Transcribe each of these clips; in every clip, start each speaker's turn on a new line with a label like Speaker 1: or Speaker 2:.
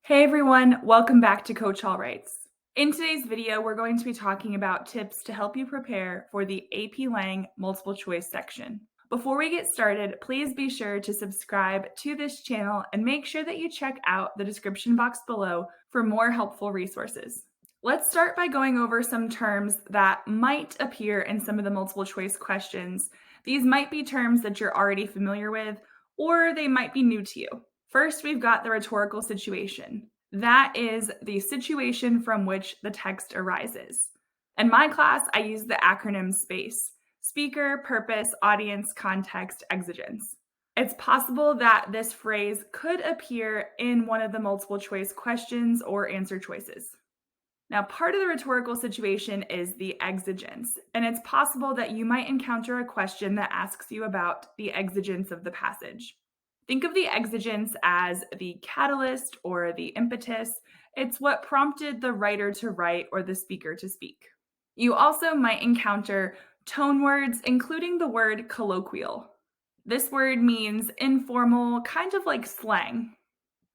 Speaker 1: Hey everyone, welcome back to Coach All Writes. In today's video, we're going to be talking about tips to help you prepare for the AP Lang multiple choice section. Before we get started, please be sure to subscribe to this channel and make sure that you check out the description box below for more helpful resources. Let's start by going over some terms that might appear in some of the multiple choice questions. These might be terms that you're already familiar with, or they might be new to you. First, we've got the rhetorical situation. That is the situation from which the text arises. In my class, I use the acronym SPACE: speaker, purpose, audience, context, exigence. It's possible that this phrase could appear in one of the multiple choice questions or answer choices. Now, part of the rhetorical situation is the exigence, and it's possible that you might encounter a question that asks you about the exigence of the passage. Think of the exigence as the catalyst or the impetus. It's what prompted the writer to write or the speaker to speak. You also might encounter tone words, including the word colloquial. This word means informal, kind of like slang.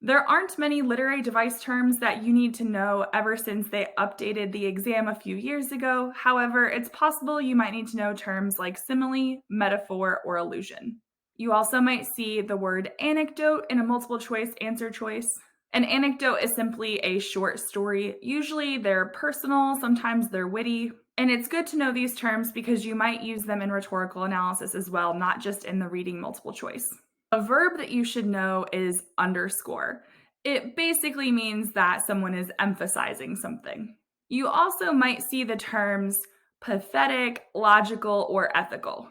Speaker 1: There aren't many literary device terms that you need to know ever since they updated the exam a few years ago. However, it's possible you might need to know terms like simile, metaphor, or allusion. You also might see the word anecdote in a multiple choice answer choice. An anecdote is simply a short story. Usually they're personal, sometimes they're witty. And it's good to know these terms because you might use them in rhetorical analysis as well, not just in the reading multiple choice. A verb that you should know is underscore. It basically means that someone is emphasizing something. You also might see the terms pathetic, logical, or ethical.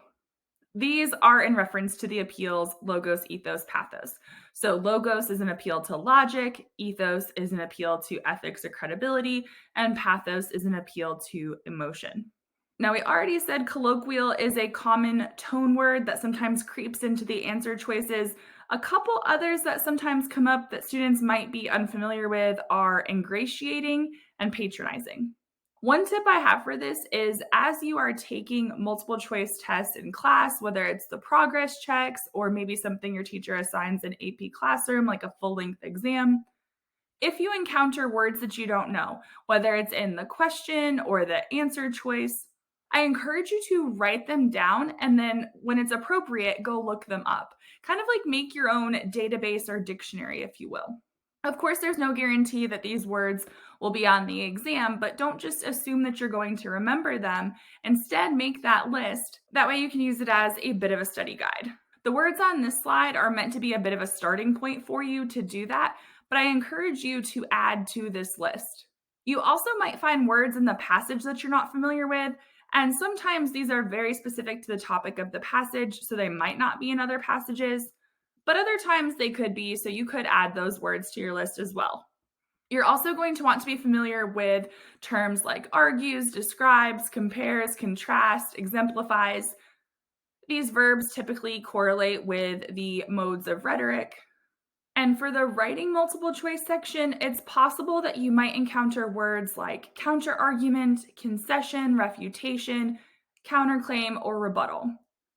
Speaker 1: These are in reference to the appeals logos, ethos, pathos. So logos is an appeal to logic, ethos is an appeal to ethics or credibility, and pathos is an appeal to emotion. Now, we already said colloquial is a common tone word that sometimes creeps into the answer choices. A couple others that sometimes come up that students might be unfamiliar with are ingratiating and patronizing. One tip I have for this is as you are taking multiple choice tests in class, whether it's the progress checks or maybe something your teacher assigns in AP Classroom, like a full-length exam, if you encounter words that you don't know, whether it's in the question or the answer choice, I encourage you to write them down and then when it's appropriate, go look them up. Kind of like make your own database or dictionary, if you will. Of course, there's no guarantee that these words will be on the exam, but don't just assume that you're going to remember them. Instead, make that list. That way you can use it as a bit of a study guide. The words on this slide are meant to be a bit of a starting point for you to do that, but I encourage you to add to this list. You also might find words in the passage that you're not familiar with, and sometimes these are very specific to the topic of the passage, so they might not be in other passages, but other times they could be, so you could add those words to your list as well. You're also going to want to be familiar with terms like argues, describes, compares, contrasts, exemplifies. These verbs typically correlate with the modes of rhetoric. And for the writing multiple choice section, it's possible that you might encounter words like counterargument, concession, refutation, counterclaim, or rebuttal.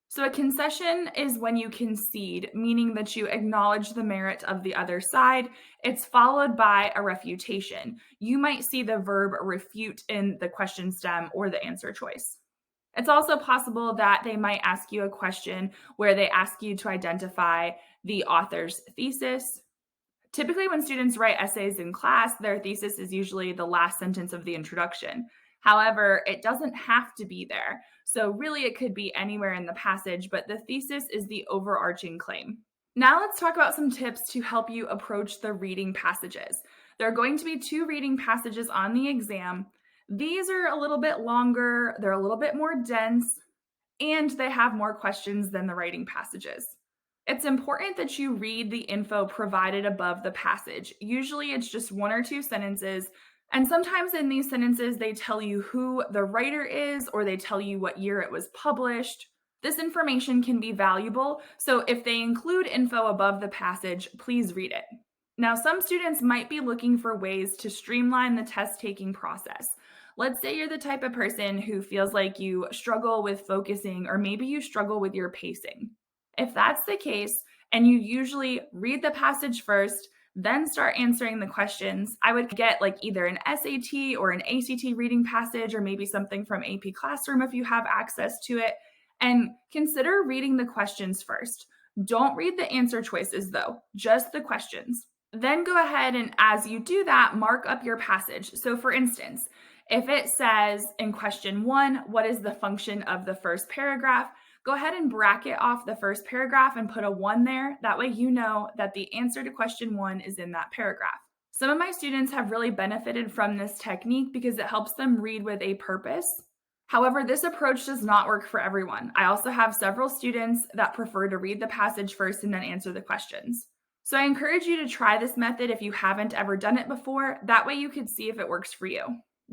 Speaker 1: So a concession is when you concede, meaning that you acknowledge the merit of the other side. It's followed by a refutation. You might see the verb refute in the question stem or the answer choice. It's also possible that they might ask you a question where they ask you to identify the author's thesis. Typically, when students write essays in class, their thesis is usually the last sentence of the introduction. However, it doesn't have to be there. So really, it could be anywhere in the passage, but the thesis is the overarching claim. Now let's talk about some tips to help you approach the reading passages. There are going to be 2 reading passages on the exam. These are a little bit longer, they're a little bit more dense, and they have more questions than the writing passages. It's important that you read the info provided above the passage. Usually it's just 1 or 2 sentences, and sometimes in these sentences they tell you who the writer is or they tell you what year it was published. This information can be valuable, so if they include info above the passage, please read it. Now, some students might be looking for ways to streamline the test-taking process. Let's say you're the type of person who feels like you struggle with focusing, or maybe you struggle with your pacing. If that's the case, and you usually read the passage first, then start answering the questions. I would get like either an SAT or an ACT reading passage, or maybe something from AP Classroom if you have access to it, and consider reading the questions first. Don't read the answer choices though, just the questions. Then go ahead and as you do that, mark up your passage. So for instance, if it says in question 1, what is the function of the first paragraph? Go ahead and bracket off the first paragraph and put a 1 there. That way you know that the answer to question 1 is in that paragraph. Some of my students have really benefited from this technique because it helps them read with a purpose. However, this approach does not work for everyone. I also have several students that prefer to read the passage first and then answer the questions. So I encourage you to try this method if you haven't ever done it before. That way you could see if it works for you.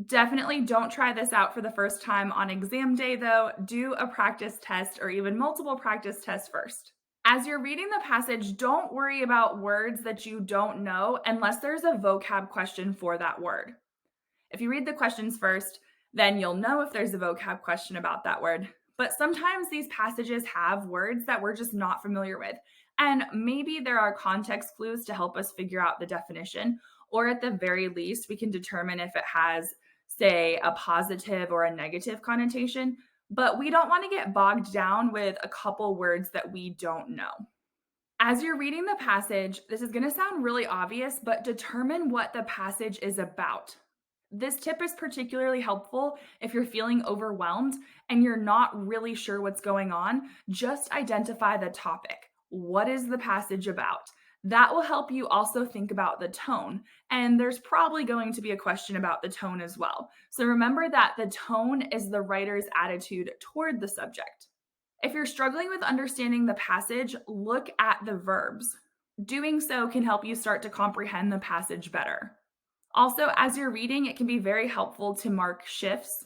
Speaker 1: Definitely don't try this out for the first time on exam day though. Do a practice test or even multiple practice tests first. As you're reading the passage, don't worry about words that you don't know unless there's a vocab question for that word. If you read the questions first, then you'll know if there's a vocab question about that word. But sometimes these passages have words that we're just not familiar with. And maybe there are context clues to help us figure out the definition, or at the very least, we can determine if it has, say, a positive or a negative connotation. But we don't want to get bogged down with a couple words that we don't know. As you're reading the passage, this is going to sound really obvious, but determine what the passage is about. This tip is particularly helpful if you're feeling overwhelmed and you're not really sure what's going on. Just identify the topic. What is the passage about? That will help you also think about the tone. And there's probably going to be a question about the tone as well. So remember that the tone is the writer's attitude toward the subject. If you're struggling with understanding the passage, look at the verbs. Doing so can help you start to comprehend the passage better. Also, as you're reading, it can be very helpful to mark shifts.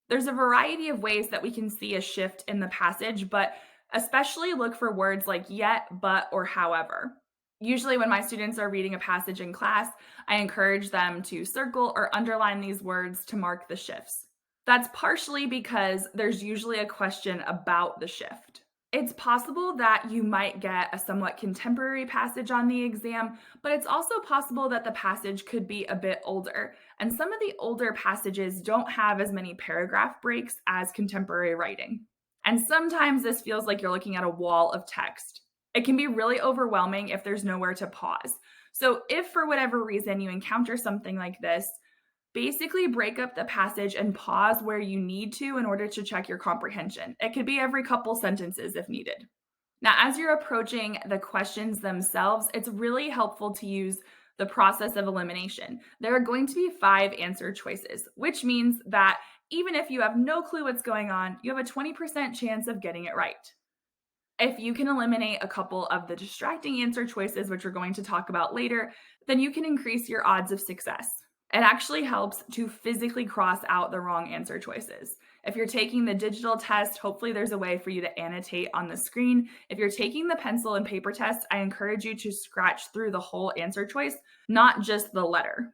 Speaker 1: There's a variety of ways that we can see a shift in the passage, but especially look for words like yet, but, or however. Usually when my students are reading a passage in class, I encourage them to circle or underline these words to mark the shifts. That's partially because there's usually a question about the shift. It's possible that you might get a somewhat contemporary passage on the exam, but it's also possible that the passage could be a bit older. And some of the older passages don't have as many paragraph breaks as contemporary writing. And sometimes this feels like you're looking at a wall of text. It can be really overwhelming if there's nowhere to pause. So if for whatever reason you encounter something like this, basically break up the passage and pause where you need to in order to check your comprehension. It could be every couple sentences if needed. Now, as you're approaching the questions themselves, it's really helpful to use the process of elimination. There are going to be 5 answer choices, which means that even if you have no clue what's going on, you have a 20% chance of getting it right. If you can eliminate a couple of the distracting answer choices, which we're going to talk about later, then you can increase your odds of success. It actually helps to physically cross out the wrong answer choices. If you're taking the digital test, hopefully there's a way for you to annotate on the screen. If you're taking the pencil and paper test, I encourage you to scratch through the whole answer choice, not just the letter.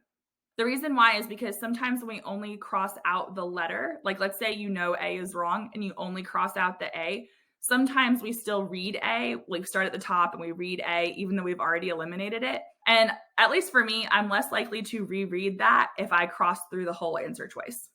Speaker 1: The reason why is because sometimes when we only cross out the letter, like let's say you know A is wrong and you only cross out the A, sometimes we still read A, we start at the top and we read A even though we've already eliminated it. And at least for me, I'm less likely to reread that if I cross through the whole answer choice.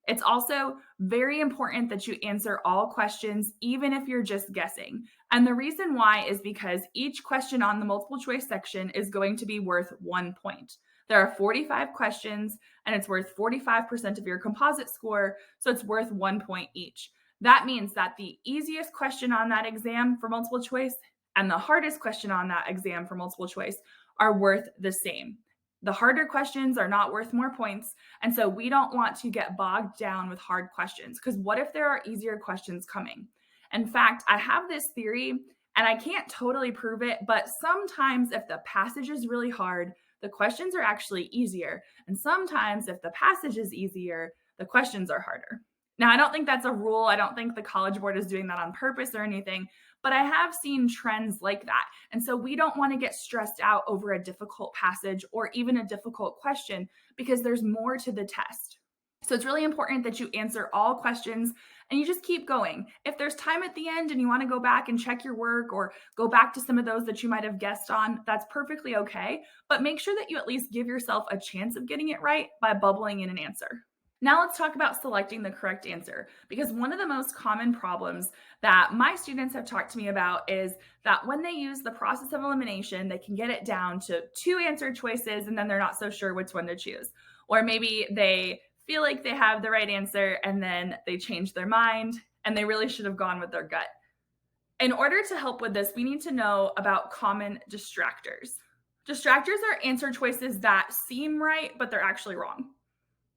Speaker 1: It's also very important that you answer all questions, even if you're just guessing. And the reason why is because each question on the multiple choice section is going to be worth 1 point. There are 45 questions and it's worth 45% of your composite score, so it's worth 1 point each. That means that the easiest question on that exam for multiple choice and the hardest question on that exam for multiple choice are worth the same. The harder questions are not worth more points, and so we don't want to get bogged down with hard questions, because what if there are easier questions coming? In fact, I have this theory, and I can't totally prove it, but sometimes if the passage is really hard, the questions are actually easier, and sometimes if the passage is easier, the questions are harder. Now, I don't think that's a rule. I don't think the College Board is doing that on purpose or anything, but I have seen trends like that. And so we don't want to get stressed out over a difficult passage or even a difficult question because there's more to the test. So it's really important that you answer all questions and you just keep going. If there's time at the end and you want to go back and check your work or go back to some of those that you might have guessed on, that's perfectly okay. But make sure that you at least give yourself a chance of getting it right by bubbling in an answer. Now let's talk about selecting the correct answer, because one of the most common problems that my students have talked to me about is that when they use the process of elimination, they can get it down to 2 answer choices and then they're not so sure which one to choose. Or maybe they feel like they have the right answer and then they change their mind and they really should have gone with their gut. In order to help with this, we need to know about common distractors. Distractors are answer choices that seem right, but they're actually wrong.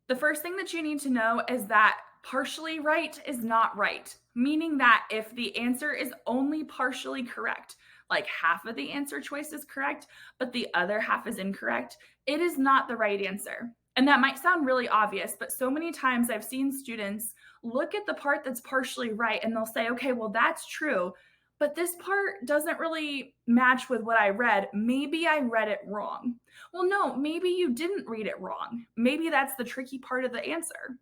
Speaker 1: The first thing that you need to know is that partially right is not right, meaning that if the answer is only partially correct, like half of the answer choice is correct, but the other half is incorrect, it is not the right answer. And that might sound really obvious, but so many times I've seen students look at the part that's partially right and they'll say, okay, well, that's true, but this part doesn't really match with what I read. Maybe I read it wrong. Well, no, maybe you didn't read it wrong. Maybe that's the tricky part of the answer.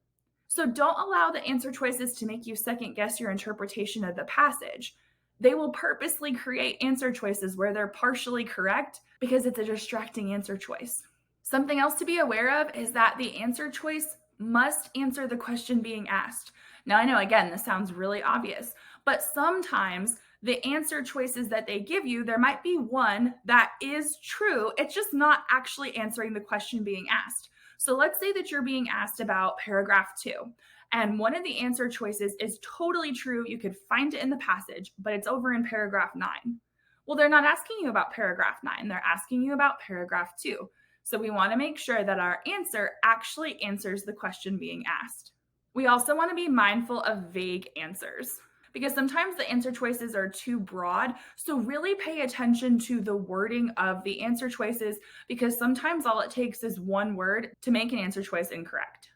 Speaker 1: So don't allow the answer choices to make you second guess your interpretation of the passage. They will purposely create answer choices where they're partially correct because it's a distracting answer choice. Something else to be aware of is that the answer choice must answer the question being asked. Now, I know, again, this sounds really obvious, but sometimes the answer choices that they give you, there might be one that is true. It's just not actually answering the question being asked. So let's say that you're being asked about paragraph 2, and one of the answer choices is totally true. You could find it in the passage, but it's over in paragraph 9. Well, they're not asking you about paragraph 9. They're asking you about paragraph 2. So we want to make sure that our answer actually answers the question being asked. We also want to be mindful of vague answers, because sometimes the answer choices are too broad. So really pay attention to the wording of the answer choices, because sometimes all it takes is one word to make an answer choice incorrect.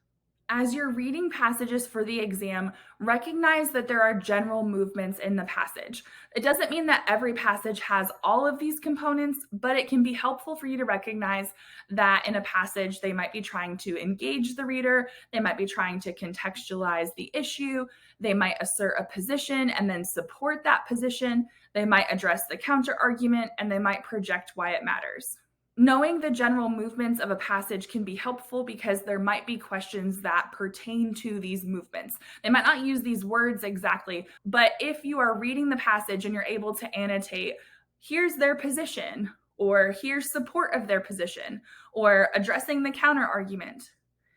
Speaker 1: As you're reading passages for the exam, recognize that there are general movements in the passage. It doesn't mean that every passage has all of these components, but it can be helpful for you to recognize that in a passage, they might be trying to engage the reader, they might be trying to contextualize the issue, they might assert a position and then support that position, they might address the counter argument, and they might project why it matters. Knowing the general movements of a passage can be helpful because there might be questions that pertain to these movements. They might not use these words exactly, but if you are reading the passage and you're able to annotate, here's their position, or here's support of their position, or addressing the counter argument,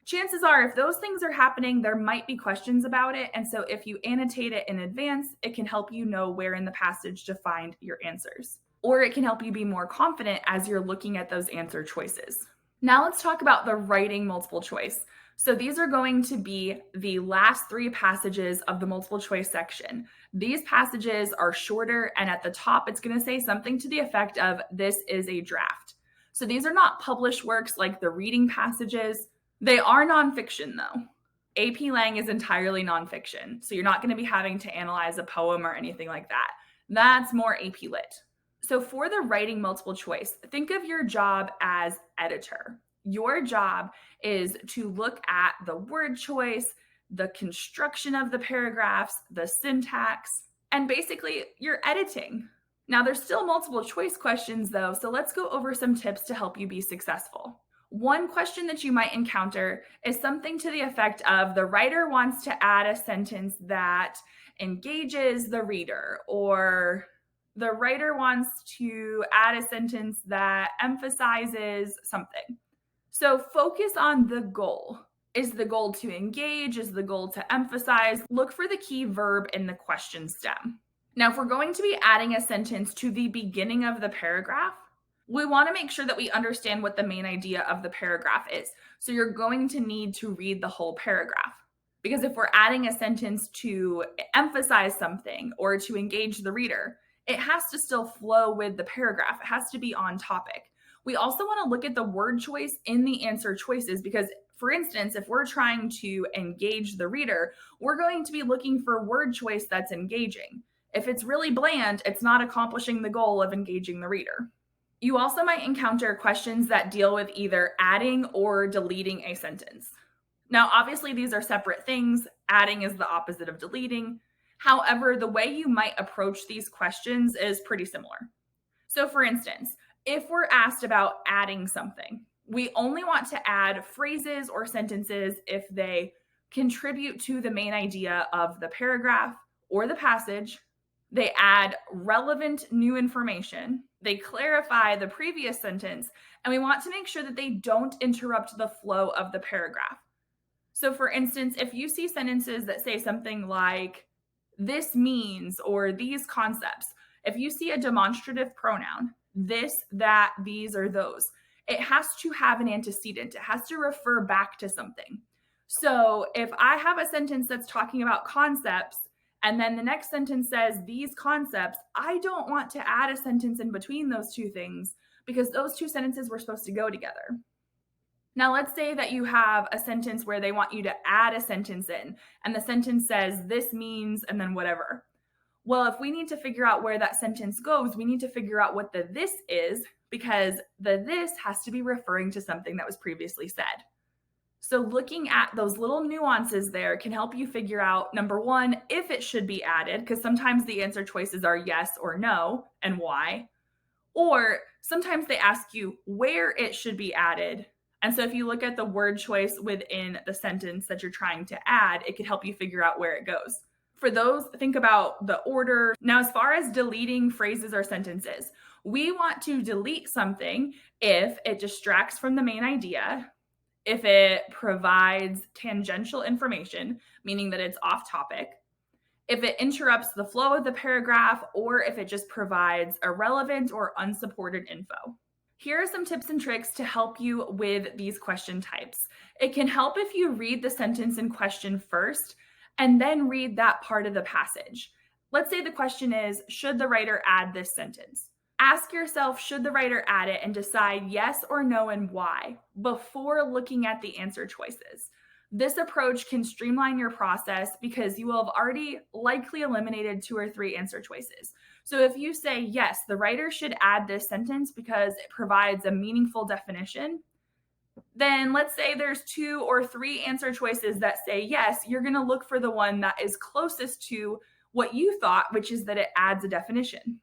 Speaker 1: chances are if those things are happening, there might be questions about it. And so if you annotate it in advance, it can help you know where in the passage to find your answers. Or it can help you be more confident as you're looking at those answer choices. Now let's talk about the writing multiple choice. So these are going to be the last 3 passages of the multiple choice section. These passages are shorter, and at the top, it's going to say something to the effect of, this is a draft. So these are not published works like the reading passages. They are nonfiction though. AP Lang is entirely nonfiction. So you're not going to be having to analyze a poem or anything like that. That's more AP Lit. So for the writing multiple choice, think of your job as editor. Your job is to look at the word choice, the construction of the paragraphs, the syntax, and basically you're editing. Now there's still multiple choice questions though, so let's go over some tips to help you be successful. One question that you might encounter is something to the effect of, the writer wants to add a sentence that engages the reader, or the writer wants to add a sentence that emphasizes something. So focus on the goal. Is the goal to engage? Is the goal to emphasize? Look for the key verb in the question stem. Now, if we're going to be adding a sentence to the beginning of the paragraph, we want to make sure that we understand what the main idea of the paragraph is. So you're going to need to read the whole paragraph. Because if we're adding a sentence to emphasize something or to engage the reader, it has to still flow with the paragraph. It has to be on topic. We also want to look at the word choice in the answer choices because, for instance, if we're trying to engage the reader, we're going to be looking for word choice that's engaging. If it's really bland, it's not accomplishing the goal of engaging the reader. You also might encounter questions that deal with either adding or deleting a sentence. Now, obviously, these are separate things. Adding is the opposite of deleting. However, the way you might approach these questions is pretty similar. So, for instance, if we're asked about adding something, we only want to add phrases or sentences if they contribute to the main idea of the paragraph or the passage. They add relevant new information. They clarify the previous sentence, and we want to make sure that they don't interrupt the flow of the paragraph. So, for instance, if you see sentences that say something like, this means, or these concepts, if you see a demonstrative pronoun, this, that, these, or those, it has to have an antecedent. It has to refer back to something. So, if I have a sentence that's talking about concepts, and then the next sentence says these concepts, I don't want to add a sentence in between those two things because those two sentences were supposed to go together. Now, let's say that you have a sentence where they want you to add a sentence in, and the sentence says, this means, and then whatever. Well, if we need to figure out where that sentence goes, we need to figure out what the this is, because the this has to be referring to something that was previously said. So, looking at those little nuances there can help you figure out, number one, if it should be added, because sometimes the answer choices are yes or no, and why. Or sometimes they ask you where it should be added. And so if you look at the word choice within the sentence that you're trying to add, it can help you figure out where it goes. For those, think about the order. Now, as far as deleting phrases or sentences, we want to delete something if it distracts from the main idea, if it provides tangential information, meaning that it's off topic, if it interrupts the flow of the paragraph, or if it just provides irrelevant or unsupported info. Here are some tips and tricks to help you with these question types. It can help if you read the sentence in question first and then read that part of the passage. Let's say the question is, should the writer add this sentence? Ask yourself, should the writer add it, and decide yes or no and why before looking at the answer choices. This approach can streamline your process because you will have already likely eliminated 2 or 3 answer choices. So if you say, yes, the writer should add this sentence because it provides a meaningful definition, then let's say there's 2 or 3 answer choices that say yes, you're going to look for the one that is closest to what you thought, which is that it adds a definition.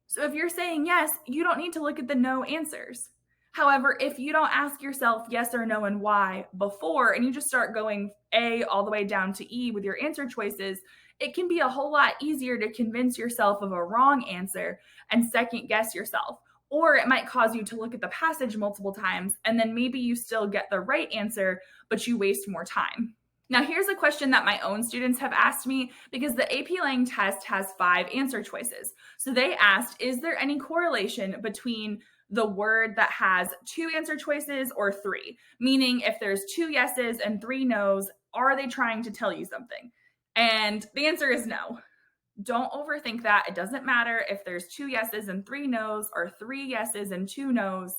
Speaker 1: So if you're saying yes, you don't need to look at the no answers. However, if you don't ask yourself yes or no and why before, and you just start going A all the way down to E with your answer choices, it can be a whole lot easier to convince yourself of a wrong answer and second guess yourself. Or it might cause you to look at the passage multiple times, and then maybe you still get the right answer, but you waste more time. Now, here's a question that my own students have asked me because the AP Lang test has 5 answer choices. So they asked, is there any correlation between the word that has 2 answer choices or 3? Meaning, if there's 2 yeses and 3 nos, are they trying to tell you something? And the answer is no. Don't overthink that. It doesn't matter if there's 2 yeses and 3 nos or 3 yeses and 2 nos.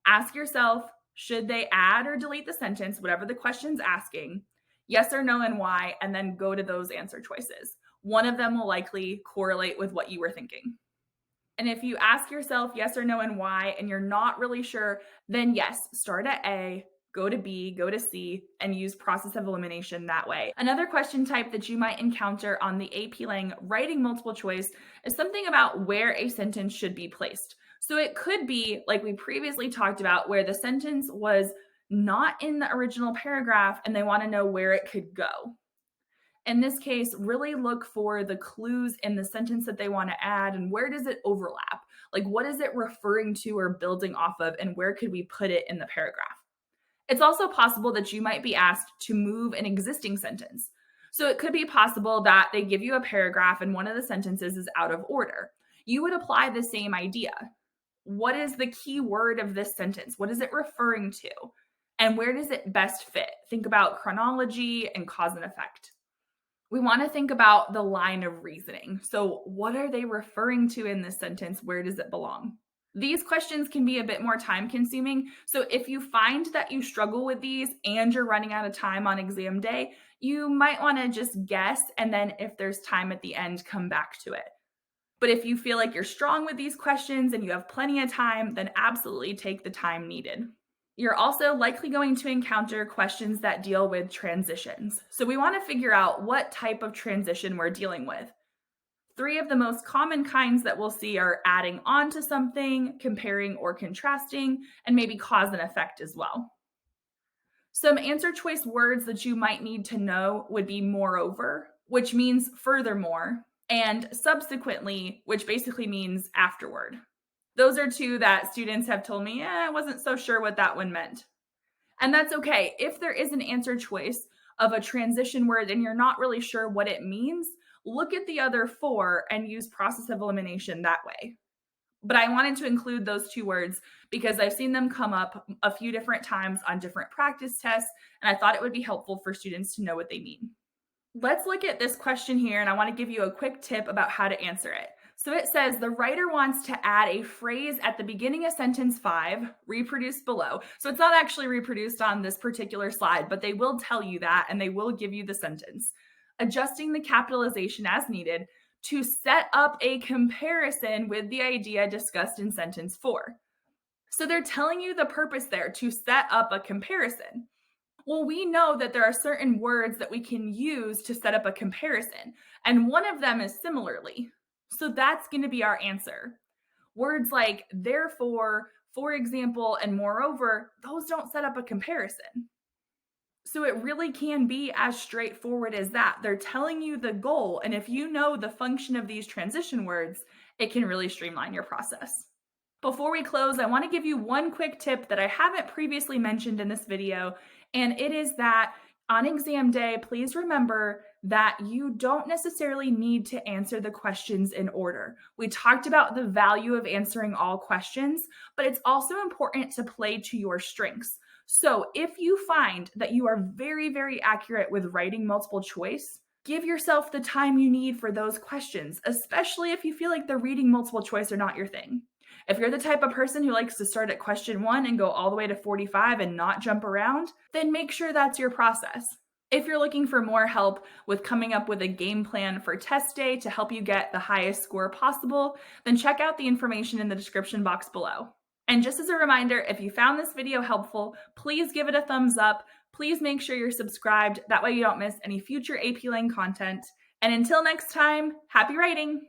Speaker 1: Ask yourself, should they add or delete the sentence, whatever the question's asking? Yes or no and why, and then go to those answer choices. One of them will likely correlate with what you were thinking. And if you ask yourself yes or no and why, and you're not really sure, then yes, start at A, go to B, go to C, and use process of elimination that way. Another question type that you might encounter on the AP Lang writing multiple choice is something about where a sentence should be placed. So it could be, like we previously talked about, where the sentence was not in the original paragraph and they want to know where it could go. In this case, really look for the clues in the sentence that they want to add and where does it overlap? Like, what is it referring to or building off of, and where could we put it in the paragraph? It's also possible that you might be asked to move an existing sentence. So it could be possible that they give you a paragraph and one of the sentences is out of order. You would apply the same idea. What is the key word of this sentence? What is it referring to? And where does it best fit? Think about chronology and cause and effect. We want to think about the line of reasoning. So what are they referring to in this sentence? Where does it belong? These questions can be a bit more time consuming. So if you find that you struggle with these and you're running out of time on exam day, you might want to just guess. And then if there's time at the end, come back to it. But if you feel like you're strong with these questions and you have plenty of time, then absolutely take the time needed. You're also likely going to encounter questions that deal with transitions. So we want to figure out what type of transition we're dealing with. Three of the most common kinds that we'll see are adding on to something, comparing or contrasting, and maybe cause and effect as well. Some answer choice words that you might need to know would be moreover, which means furthermore, and subsequently, which basically means afterward. Those are two that students have told me, I wasn't so sure what that one meant. And that's okay. If there is an answer choice of a transition word and you're not really sure what it means, look at the other four and use process of elimination that way. But I wanted to include those two words because I've seen them come up a few different times on different practice tests, and I thought it would be helpful for students to know what they mean. Let's look at this question here, and I want to give you a quick tip about how to answer it. So it says the writer wants to add a phrase at the beginning of sentence 5, reproduced below. So it's not actually reproduced on this particular slide, but they will tell you that and they will give you the sentence. Adjusting the capitalization as needed to set up a comparison with the idea discussed in sentence 4. So they're telling you the purpose there to set up a comparison. Well, we know that there are certain words that we can use to set up a comparison, and one of them is similarly. So that's going to be our answer. Words like therefore, for example, and moreover, those don't set up a comparison. So it really can be as straightforward as that. They're telling you the goal, and if you know the function of these transition words, it can really streamline your process. Before we close, I want to give you one quick tip that I haven't previously mentioned in this video, and it is that on exam day, please remember that you don't necessarily need to answer the questions in order. We talked about the value of answering all questions, but it's also important to play to your strengths. So if you find that you are very, very accurate with writing multiple choice, give yourself the time you need for those questions, especially if you feel like the reading multiple choice are not your thing. If you're the type of person who likes to start at question 1 and go all the way to 45 and not jump around, then make sure that's your process. If you're looking for more help with coming up with a game plan for test day to help you get the highest score possible, then check out the information in the description box below. And just as a reminder, if you found this video helpful, please give it a thumbs up. Please make sure you're subscribed. That way you don't miss any future AP Lang content. And until next time, happy writing!